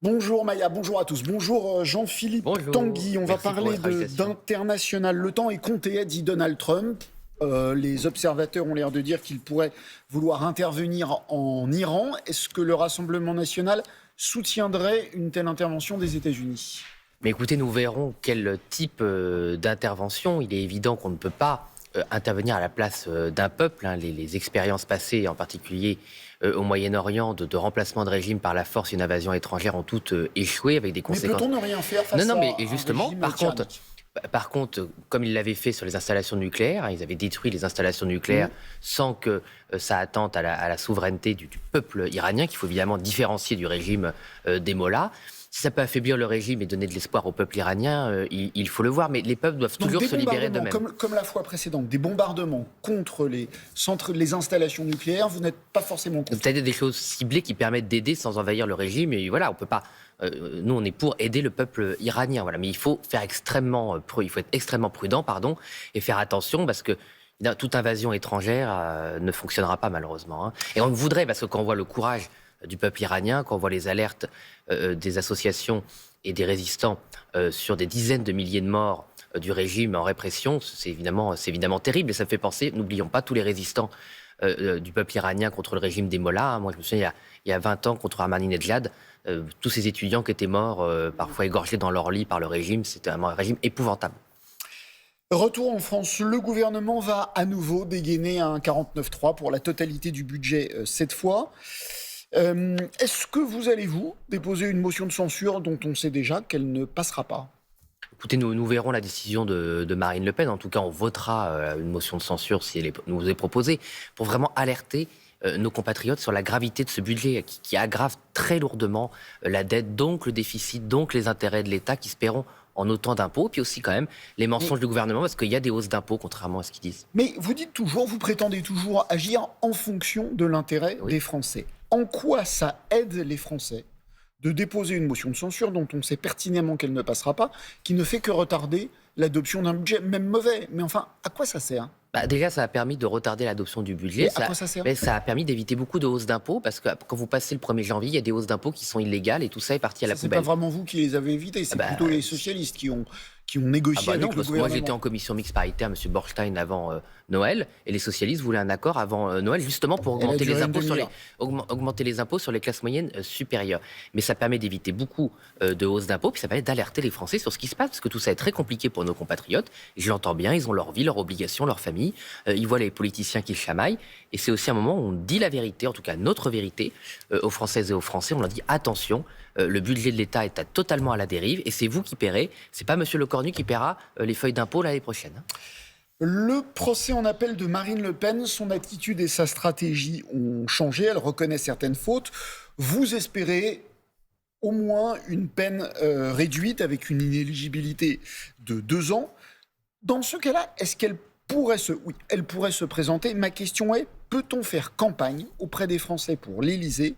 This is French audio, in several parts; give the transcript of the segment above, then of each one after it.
Bonjour Maya, bonjour à tous. Bonjour Jean-Philippe Bonjour, Tanguy. On va merci pour parler votre invitation. d'international. Le temps est compté, a dit Donald Trump. Les observateurs ont l'air de dire qu'il pourrait vouloir intervenir en Iran. Est-ce que le Rassemblement national soutiendrait une telle intervention des États-Unis? Mais écoutez, nous verrons quel type d'intervention. Il est évident qu'on ne peut pas intervenir à la place d'un peuple. Les expériences passées, en particulier au Moyen-Orient, de remplacement de régime par la force et une invasion étrangère ont toutes échoué avec des Mais conséquences. peut-on ne rien faire Non, face non, à mais un justement, régime par contre, tyrannique? comme ils l'avaient fait sur les installations nucléaires, ils avaient détruit les installations nucléaires sans que ça attente à la souveraineté du peuple iranien, qu'il faut évidemment différencier du régime des mollahs. Si ça peut affaiblir le régime et donner de l'espoir au peuple iranien, il faut le voir. Mais les peuples doivent Donc toujours des se libérer bombardements, d'eux-mêmes. comme la fois précédente, des bombardements contre les centres, les installations nucléaires, vous n'êtes pas forcément contre. Peut-être des choses ciblées qui permettent d'aider sans envahir le régime. Et voilà, on peut pas. Nous, on est pour aider le peuple iranien. Voilà, mais il faut faire il faut être extrêmement prudent, pardon, et faire attention parce que toute invasion étrangère ne fonctionnera pas malheureusement. Hein. Et on voudrait, parce que quand on voit le courage du peuple iranien, quand on voit les alertes des associations et des résistants sur des dizaines de milliers de morts du régime en répression, c'est évidemment terrible. Et ça me fait penser, n'oublions pas tous les résistants du peuple iranien contre le régime des mollahs. Moi, je me souviens, il y a 20 ans, contre Ahmadinejad, tous ces étudiants qui étaient morts, parfois égorgés dans leur lit par le régime, c'était un régime épouvantable. Retour en France, le gouvernement va à nouveau dégainer un 49.3 pour la totalité du budget cette fois. Est-ce que vous allez-vous déposer une motion de censure dont on sait déjà qu'elle ne passera pas? Écoutez, nous verrons la décision de Marine Le Pen. En tout cas, on votera une motion de censure si nous est proposée, pour vraiment alerter nos compatriotes sur la gravité de ce budget qui aggrave très lourdement la dette, donc le déficit, donc les intérêts de l'État qui se paieront en autant d'impôts, puis aussi quand même les mensonges du gouvernement, parce qu'il y a des hausses d'impôts, contrairement à ce qu'ils disent. Mais vous dites toujours, vous prétendez toujours agir en fonction de l'intérêt Oui. des Français. En quoi ça aide les Français de déposer une motion de censure dont on sait pertinemment qu'elle ne passera pas, qui ne fait que retarder l'adoption d'un budget, même mauvais? Mais enfin, à quoi ça sert? Déjà, ça a permis de retarder l'adoption du budget. Mais à quoi ça sert? Mais ça a permis d'éviter beaucoup de hausses d'impôts, parce que quand vous passez le 1er janvier, il y a des hausses d'impôts qui sont illégales, et tout ça est parti à la C'est pas poubelle. vraiment vous qui les avez évités, c'est Ah bah, plutôt les socialistes qui ont négocié non, avec le parce que moi gouvernement. j'étais en commission mixte paritaire, M. Borstein, avant Noël, et les socialistes voulaient un accord avant Noël, justement pour Elle a augmenter duré les une impôts demi-heure. augmenter les impôts sur les classes moyennes supérieures. Mais ça permet d'éviter beaucoup de hausses d'impôts, puis ça permet d'alerter les Français sur ce qui se passe, parce que tout ça est très compliqué pour nos compatriotes. Et je l'entends bien, ils ont leur vie, leurs obligations, leur famille, ils voient les politiciens qui chamaillent, et c'est aussi un moment où on dit la vérité, en tout cas notre vérité, aux Françaises et aux Français. On leur dit attention, le budget de l'État est totalement à la dérive, et c'est vous qui paierez, c'est pas M. Lecornu qui paiera les feuilles d'impôt l'année prochaine. Le procès en appel de Marine Le Pen, son attitude et sa stratégie ont changé. Elle reconnaît certaines fautes. Vous espérez au moins une peine réduite avec une inéligibilité de 2 ans. Dans ce cas-là, est-ce qu'elle pourrait oui, elle pourrait se présenter. Ma question est, peut-on faire campagne auprès des Français pour l'Élysée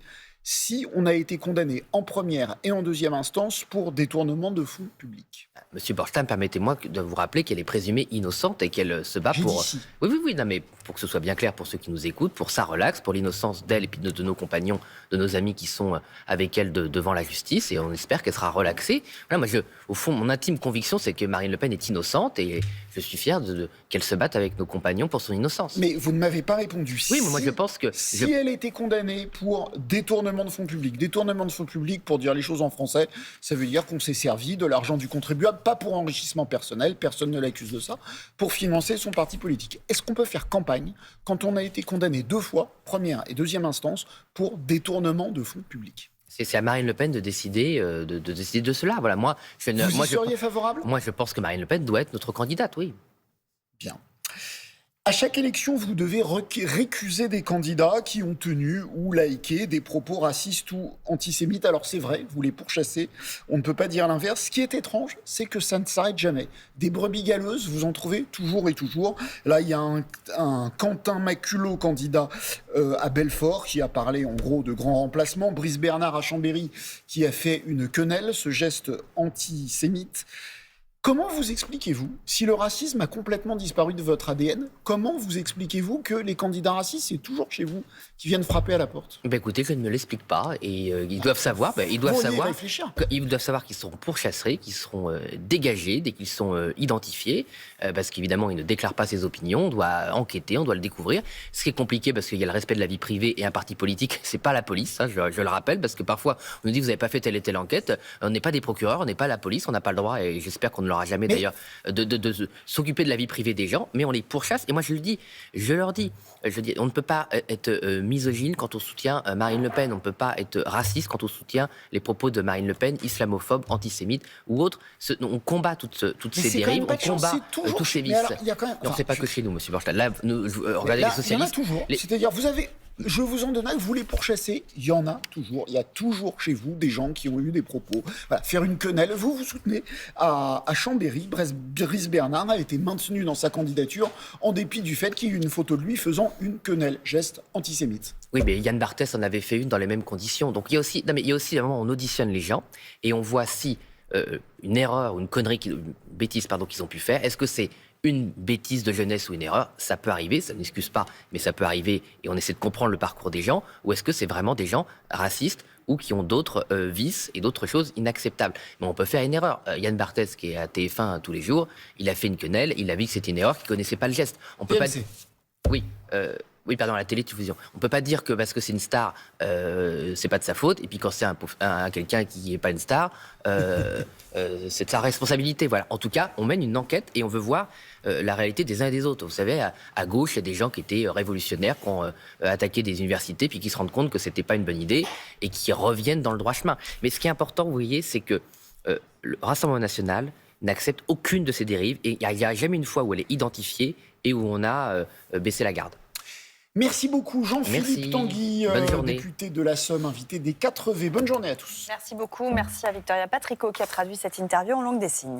si on a été condamné en première et en deuxième instance pour détournement de fonds publics? Monsieur Borstein, permettez-moi de vous rappeler qu'elle est présumée innocente et qu'elle se bat J'ai pour... dit si. Oui, non, mais pour que ce soit bien clair pour ceux qui nous écoutent, pour ça relax, pour l'innocence d'elle et puis de nos compagnons, de nos amis qui sont avec elle devant la justice, et on espère qu'elle sera relaxée. Voilà, au fond, mon intime conviction, c'est que Marine Le Pen est innocente, et je suis fier qu'elle se batte avec nos compagnons pour son innocence. Mais vous ne m'avez pas répondu. Oui, mais moi je pense que... Si elle était condamnée pour détournement de fonds publics, pour dire les choses en français, ça veut dire qu'on s'est servi de l'argent du contribuable, pas pour enrichissement personnel, personne ne l'accuse de ça, pour financer son parti politique. Est-ce qu'on peut faire campagne quand on a été condamné 2 fois, première et deuxième instance, pour détournement de fonds publics? C'est à Marine Le Pen de décider de cela. Voilà, Vous y seriez favorable? Moi, je pense que Marine Le Pen doit être notre candidate, oui. Bien. À chaque élection, vous devez récuser des candidats qui ont tenu ou liké des propos racistes ou antisémites. Alors c'est vrai, vous les pourchassez, on ne peut pas dire l'inverse. Ce qui est étrange, c'est que ça ne s'arrête jamais. Des brebis galeuses, vous en trouvez toujours et toujours. Là, il y a un Quentin Maculot, candidat à Belfort, qui a parlé en gros de grand remplacement. Brice Bernard à Chambéry, qui a fait une quenelle, ce geste antisémite. Comment vous expliquez-vous, si le racisme a complètement disparu de votre ADN, comment vous expliquez-vous que les candidats racistes, c'est toujours chez vous qui viennent frapper à la porte? Écoutez, je ne me l'explique pas et ils doivent savoir. Ils doivent Vous y savoir. réfléchir. Ils doivent savoir qu'ils seront pourchassés, qu'ils seront dégagés dès qu'ils sont identifiés, parce qu'évidemment, ils ne déclarent pas ses opinions. On doit enquêter, on doit le découvrir. Ce qui est compliqué, parce qu'il y a le respect de la vie privée et un parti politique, c'est pas la police. Hein, je le rappelle, parce que parfois, on nous dit vous n'avez pas fait telle et telle enquête. On n'est pas des procureurs, on n'est pas la police, on n'a pas le droit, et j'espère qu'on ne l'aura jamais d'ailleurs, de s'occuper de la vie privée des gens. Mais on les pourchasse. Et moi, je leur dis, on ne peut pas être misogyne quand on soutient Marine Le Pen. On ne peut pas être raciste quand on soutient les propos de Marine Le Pen, islamophobe, antisémite ou autre. On combat toutes ces dérives, on combat tous ces vices. Non, c'est pas que chez nous, monsieur Borchtal. Là, regardez les socialistes. Il y en a toujours. C'est-à-dire, je vous en donne un, vous les pourchassez, il y en a toujours. Il y a toujours chez vous des gens qui ont eu des propos. Voilà, faire une quenelle. Vous soutenez à Chambéry, Brice Bernard a été maintenu dans sa candidature en dépit du fait qu'il y ait eu une photo de lui faisant une quenelle, geste antisémite. Oui, mais Yann Barthès en avait fait une dans les mêmes conditions. Donc il y a aussi, un moment où on auditionne les gens et on voit si une erreur ou une connerie, une bêtise, pardon, qu'ils ont pu faire, est-ce que c'est une bêtise de jeunesse ou une erreur, ça peut arriver, ça n'excuse pas, mais ça peut arriver et on essaie de comprendre le parcours des gens, ou est-ce que c'est vraiment des gens racistes ou qui ont d'autres vices et d'autres choses inacceptables. Mais on peut faire une erreur. Yann Barthès, qui est à TF1 tous les jours, il a fait une quenelle, il a vu que c'était une erreur, qu'il ne connaissait pas le geste. On peut pas... Oui, pardon, la télédiffusion. On ne peut pas dire que parce que c'est une star, c'est pas de sa faute, et puis quand c'est quelqu'un qui n'est pas une star, c'est de sa responsabilité. Voilà. En tout cas, on mène une enquête et on veut voir la réalité des uns et des autres. Vous savez, à gauche, il y a des gens qui étaient révolutionnaires, qui ont attaqué des universités, puis qui se rendent compte que c'était pas une bonne idée, et qui reviennent dans le droit chemin. Mais ce qui est important, vous voyez, c'est que le Rassemblement national n'accepte aucune de ces dérives, et il n'y a jamais une fois où elle est identifiée et où on a baissé la garde. Merci beaucoup Jean-Philippe Tanguy, député de la Somme, invité des 4V. Bonne journée à tous. Merci beaucoup. Merci à Victoria Patrico qui a traduit cette interview en langue des signes.